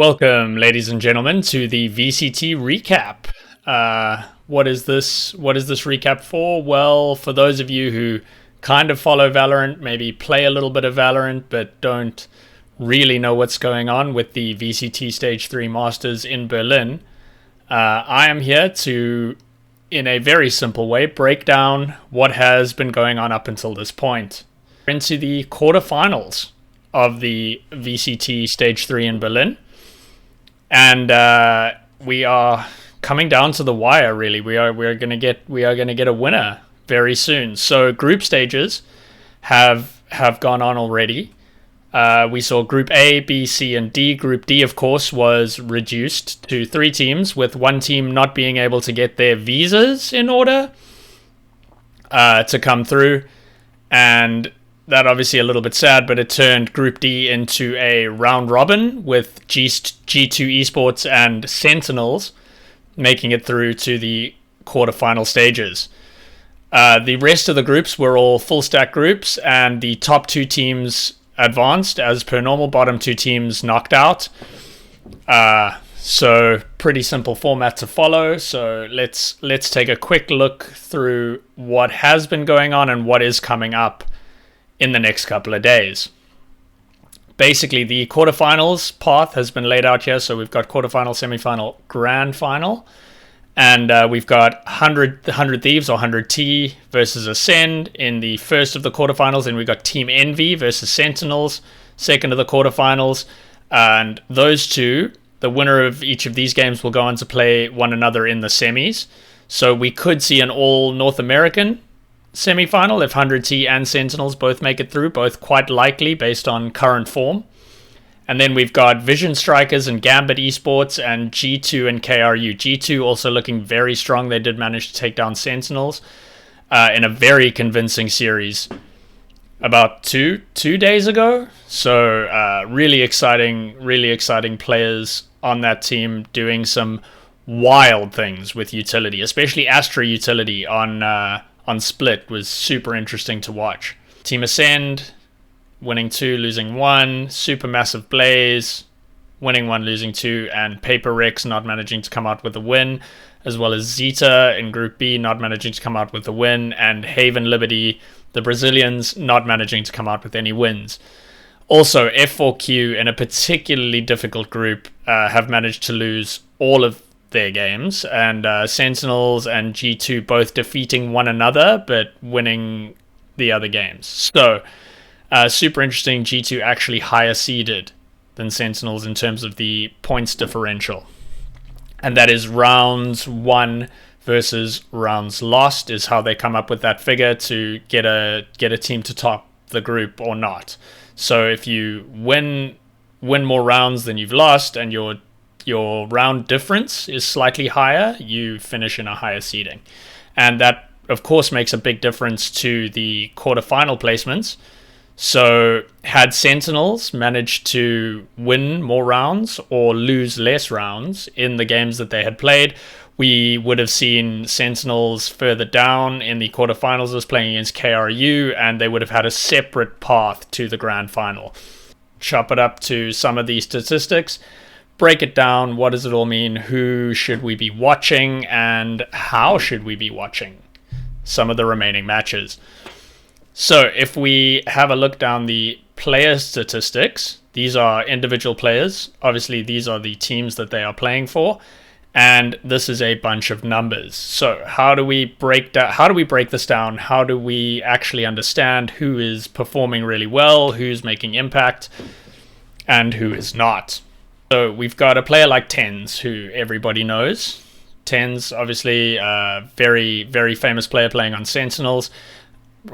Welcome, ladies and gentlemen, to the VCT recap. What is this? What is this recap for? Well, for those of you who kind of follow Valorant, maybe play a little bit of Valorant, but don't really know what's going on with the VCT Stage 3 Masters in Berlin, I am here to, in a very simple way, break down what has been going on up until this point. Into the quarterfinals of the VCT Stage 3 in Berlin. And we are coming down to the wire. Really, we are going to get a winner very soon. So group stages have gone on already. We saw Group A, B, C, and D. Group D, of course, was reduced to 3 teams, with one team not being able to get their visas in order to come through, and that obviously a little bit sad, but it turned Group D into a round robin with G2 Esports and Sentinels making it through to the quarterfinal stages. The rest of the groups were all full stack groups, and the top 2 teams advanced as per normal, bottom 2 teams knocked out. So pretty simple format to follow. So let's take a quick look through what has been going on and what is coming up in the next couple of days. Basically, the quarterfinals path has been laid out here. So we've got quarterfinal, semifinal, grand final, and we've got 100 Thieves or 100T versus Ascend in the first of the quarterfinals, and we've got Team Envy versus Sentinels, second of the quarterfinals, and those two, the winner of each of these games, will go on to play one another in the semis. So we could see an all North American semi-final if 100T and Sentinels both make it through, both quite likely based on current form. And then we've got Vision Strikers and Gambit Esports and G2 and KRU. G2 also looking very strong. They did manage to take down Sentinels in a very convincing series about two days ago. So really exciting players on that team doing some wild things with utility, especially Astra utility on Split was super interesting to watch. Team Ascend winning 2, losing 1, Supermassive Blaze winning 1, losing 2, and Paper Rex not managing to come out with a win, as well as Zeta in Group B not managing to come out with a win, and Haven Liberty, the Brazilians, not managing to come out with any wins. Also, F4Q in a particularly difficult group have managed to lose all of their games, and Sentinels and G2 both defeating one another but winning the other games. So super interesting. G2 actually higher seeded than Sentinels in terms of the points differential, and that is rounds won versus rounds lost is how they come up with that figure to get a team to top the group or not. So if you win more rounds than you've lost, and your round difference is slightly higher, you finish in a higher seeding. And that, of course, makes a big difference to the quarterfinal placements. So had Sentinels managed to win more rounds or lose less rounds in the games that they had played, we would have seen Sentinels further down in the quarterfinals as playing against KRU, and they would have had a separate path to the grand final. Chop it up to some of these statistics, break it down. What does it all mean? Who should we be watching, and how should we be watching some of the remaining matches? So if we have a look down the player statistics, these are individual players. Obviously, these are the teams that they are playing for, and this is a bunch of numbers. So how do we break this down? How do we actually understand who is performing really well, who's making impact, and who is not? So we've got a player like Tens, who everybody knows. Tens, obviously, a very, very famous player playing on Sentinels,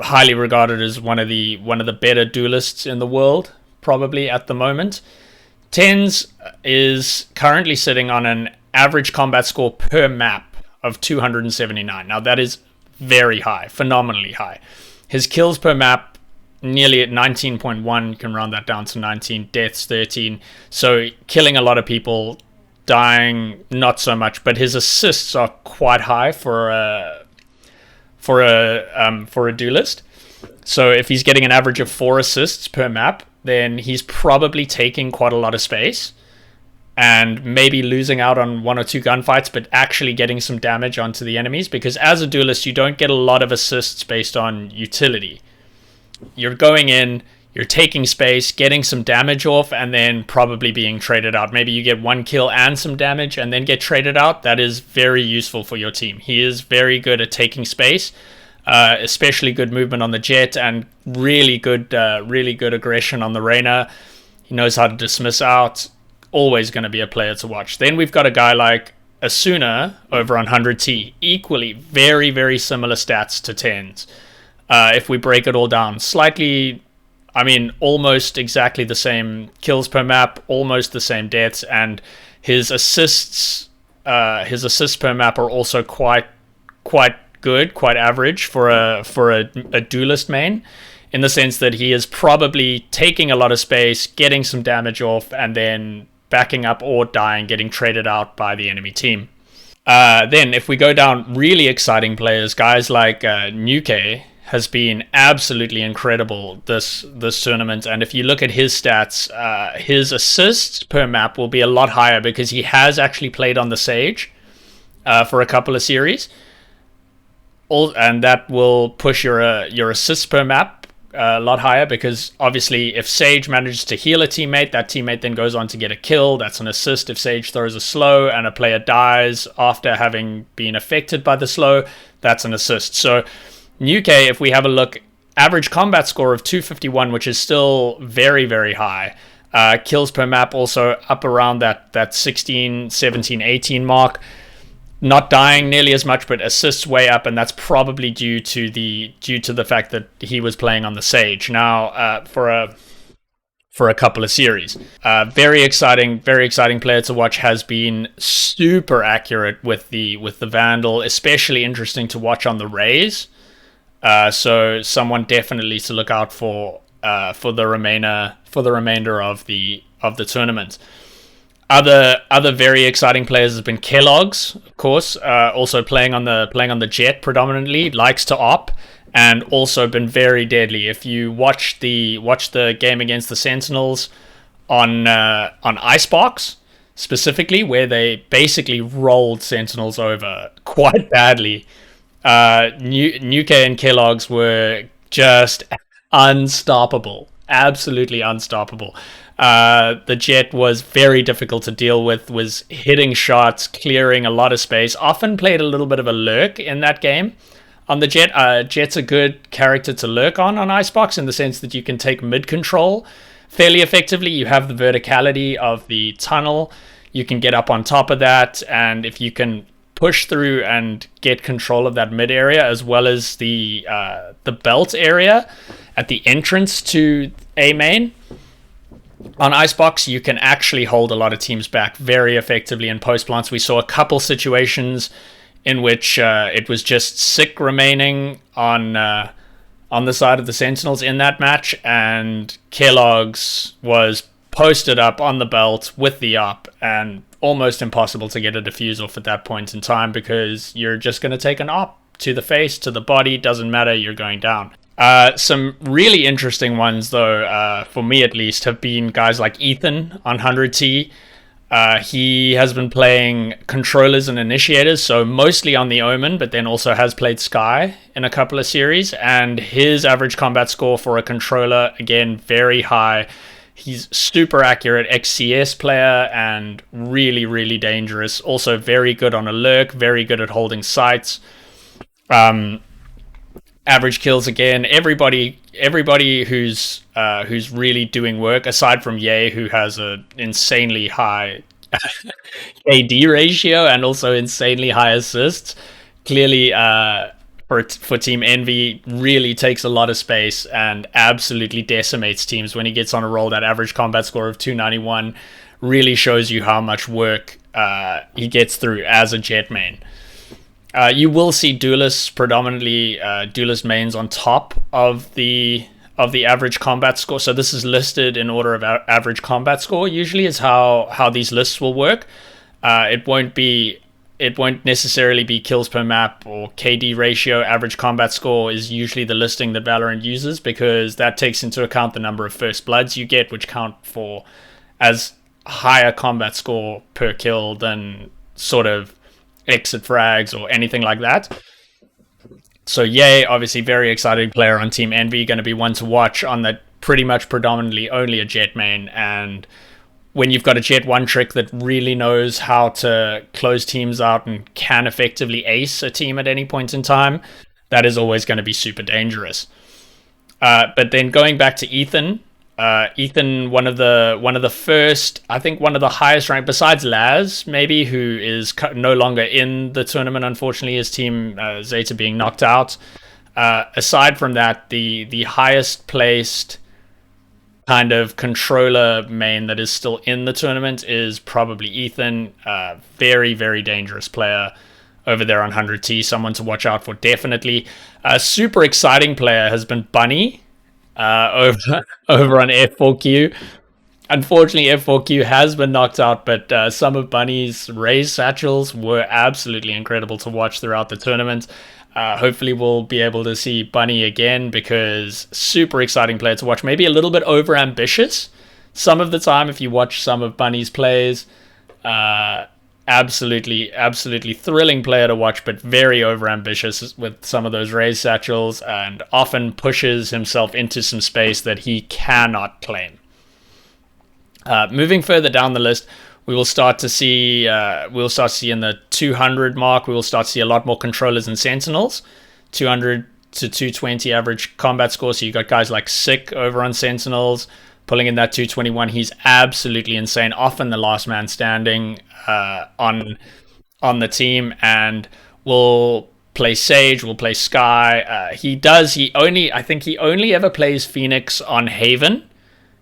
highly regarded as one of the better duelists in the world, probably at the moment. Tens is currently sitting on an average combat score per map of 279. Now that is very high, phenomenally high. His kills per map nearly at 19.1, can round that down to 19, deaths 13. So killing a lot of people, dying not so much, but his assists are quite high for a duelist. So if he's getting an average of 4 assists per map, then he's probably taking quite a lot of space. and maybe losing out on 1 or 2 gunfights, but actually getting some damage onto the enemies, because as a duelist, you don't get a lot of assists based on utility. You're going in, you're taking space, getting some damage off, and then probably being traded out. Maybe you get 1 kill and some damage and then get traded out. That is very useful for your team. He is very good at taking space, especially good movement on the Jet, and really good aggression on the Reyna. He knows how to dismiss out. Always going to be a player to watch. Then we've got a guy like Asuna over on 100T. Equally, very, very similar stats to TenZ. If we break it all down, almost exactly the same kills per map, almost the same deaths, and his assists per map are also quite good, quite average for a duelist main, in the sense that he is probably taking a lot of space, getting some damage off, and then backing up or dying, getting traded out by the enemy team. Then if we go down really exciting players, guys like Nuke has been absolutely incredible this tournament, and if you look at his stats, his assists per map will be a lot higher because he has actually played on the Sage for a couple of series, and that will push your assists per map a lot higher, because obviously if Sage manages to heal a teammate, that teammate then goes on to get a kill. That's an assist. If Sage throws a slow and a player dies after having been affected by the slow, that's an assist. So Nuke, if we have a look, average combat score of 251, which is still very, very high. Kills per map also up around that 16, 17, 18 mark. Not dying nearly as much, but assists way up, and that's probably due to the fact that he was playing on the Sage now for a couple of series. Very exciting player to watch. Has been super accurate with the Vandal, especially interesting to watch on the Rays. So someone definitely to look out for the remainder of the tournament. Other very exciting players has been Kellogg's, of course, also playing on the Jet predominantly, likes to op, and also been very deadly. If you watch the game against the Sentinels on Icebox specifically, where they basically rolled Sentinels over quite badly, Nuke and Kellogg's were just unstoppable, absolutely unstoppable. The Jet was very difficult to deal with, was hitting shots, clearing a lot of space, often played a little bit of a lurk in that game. On the Jet, Jet's a good character to lurk on Icebox, in the sense that you can take mid control fairly effectively. You have the verticality of the tunnel, you can get up on top of that, and if you can push through and get control of that mid area, as well as the belt area at the entrance to A main, on Icebox, you can actually hold a lot of teams back very effectively in post plants. We saw a couple situations in which it was just Sick remaining on the side of the Sentinels in that match, and Kellogg's was posted up on the belt with the up, and almost impossible to get a defuse off at that point in time, because you're just going to take an op to the face, to the body, doesn't matter, you're going down. Some really interesting ones, though, for me at least, have been guys like Ethan on 100T. He has been playing controllers and initiators, so mostly on the Omen, but then also has played Sky in a couple of series, and his average combat score for a controller, again, very high. He's super accurate XCS player and really, really dangerous. Also very good on a lurk, very good at holding sights. Average kills again. Everybody who's really doing work, aside from Ye, who has an insanely high KD ratio and also insanely high assists. Clearly, for Team Envy, really takes a lot of space and absolutely decimates teams when he gets on a roll. That average combat score of 291 really shows you how much work he gets through as a Jet main. You will see duelists, predominantly duelist mains, on top of the average combat score. So this is listed in order of average combat score. Usually is how these lists will work. It won't necessarily be kills per map or KD ratio. Average combat score is usually the listing that Valorant uses, because that takes into account the number of first bloods you get, which count for as higher combat score per kill than sort of exit frags or anything like that. So Ye, obviously very exciting player on Team Envy, going to be one to watch on that pretty much predominantly only a Jet main. And when you've got a Jet one trick that really knows how to close teams out and can effectively ace a team at any point in time, that is always going to be super dangerous. But then going back to Ethan, Ethan, one of the first, I think one of the highest ranked, besides Laz, maybe, who is no longer in the tournament, unfortunately, his team, Zeta, being knocked out. Aside from that, the highest placed kind of controller main that is still in the tournament is probably Ethan. Very, very dangerous player over there on 100T. Someone to watch out for, definitely. A super exciting player has been Bunny. Over on F4Q. Unfortunately, F4Q has been knocked out, but some of Bunny's raised satchels were absolutely incredible to watch throughout the tournament. Hopefully we'll be able to see Bunny again, because super exciting player to watch. Maybe a little bit over ambitious some of the time if you watch some of Bunny's plays. Absolutely thrilling player to watch, but very overambitious with some of those raised satchels, and often pushes himself into some space that he cannot claim. Moving further down the list, we will start to see in the 200 mark, we will start to see a lot more controllers and sentinels. 200 to 220 average combat score. So you got guys like Sick over on sentinels, pulling in that 221. He's absolutely insane, often the last man standing on the team, and will play Sage, will play Sky. I think he only ever plays Phoenix on Haven,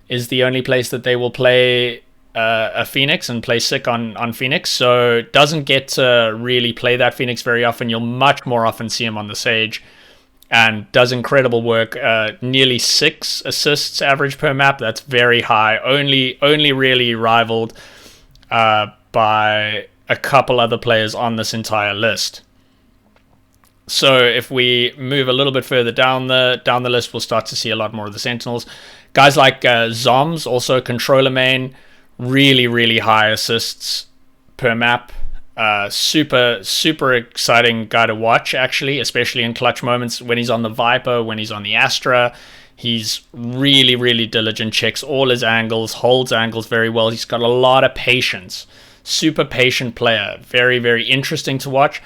is the only place that they will play a Phoenix, and play Sick on Phoenix. So doesn't get to really play that Phoenix very often. You'll much more often see him on the Sage, and does incredible work. Nearly 6 assists average per map. That's very high. Only really rivaled by a couple other players on this entire list. So if we move a little bit further down the list, we'll start to see a lot more of the Sentinels. Guys like Zoms, also controller main, really high assists per map. Super exciting guy to watch, actually, especially in clutch moments when he's on the Viper, when he's on the Astra. He's really diligent, checks all his angles, holds angles very well. He's got a lot of patience. Super patient player. Very interesting to watch.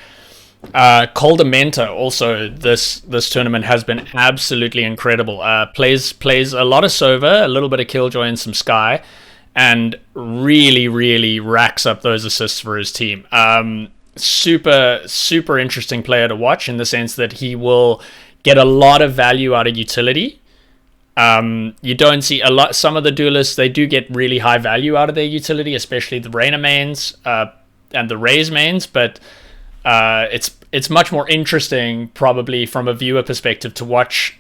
Coldamenta also this tournament has been absolutely incredible. Plays a lot of Sova, a little bit of Killjoy and some Sky, and really racks up those assists for his team. Super interesting player to watch, in the sense that he will get a lot of value out of utility. You don't see a lot. Some of the duelists, they do get really high value out of their utility, especially the Reyna mains and the Raze mains, but it's much more interesting, probably from a viewer perspective, to watch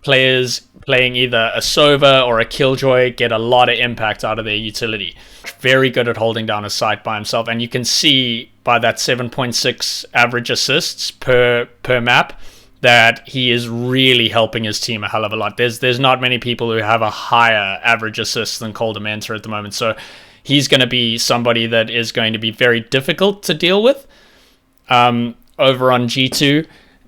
players playing either a Sova or a Killjoy get a lot of impact out of their utility. Very good at holding down a site by himself, and you can see by that 7.6 average assists per map that he is really helping his team a hell of a lot. There's not many people who have a higher average assist than Coldamenta at the moment, so he's going to be somebody that is going to be very difficult to deal with over on G2.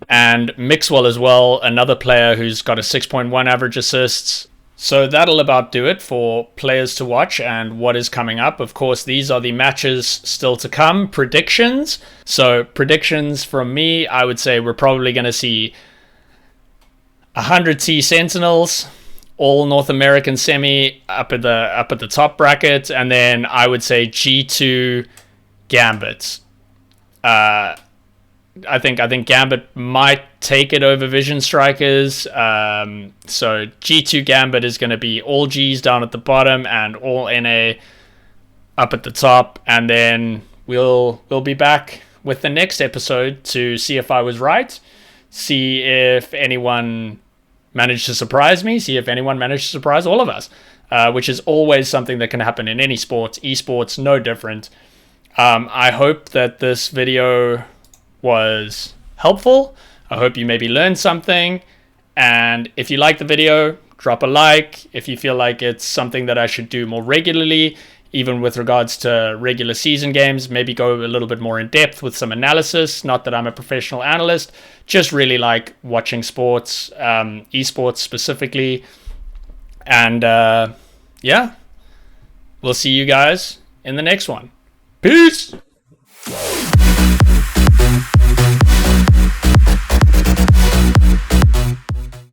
And Mixwell as well, another player who's got a 6.1 average assists. So that'll about do it for players to watch and what is coming up. Of course, these are the matches still to come. Predictions. So predictions from me, I would say we're probably going to see 100T Sentinels, all North American semi up at the top bracket, and then I would say G2 Gambit. I think Gambit might take it over Vision Strikers. So G2 Gambit is going to be all Gs down at the bottom and all NA up at the top. And then we'll be back with the next episode to see if I was right, see if anyone managed to surprise me, see if anyone managed to surprise all of us, which is always something that can happen in any sport. Esports, no different. I hope that this video was helpful. I hope you maybe learned something, and if you like the video, drop a like. If you feel like it's something that I should do more regularly, even with regards to regular season games, maybe go a little bit more in depth with some analysis. Not that I'm a professional analyst, just really like watching sports, esports specifically. And yeah, we'll see you guys in the next one. Peace!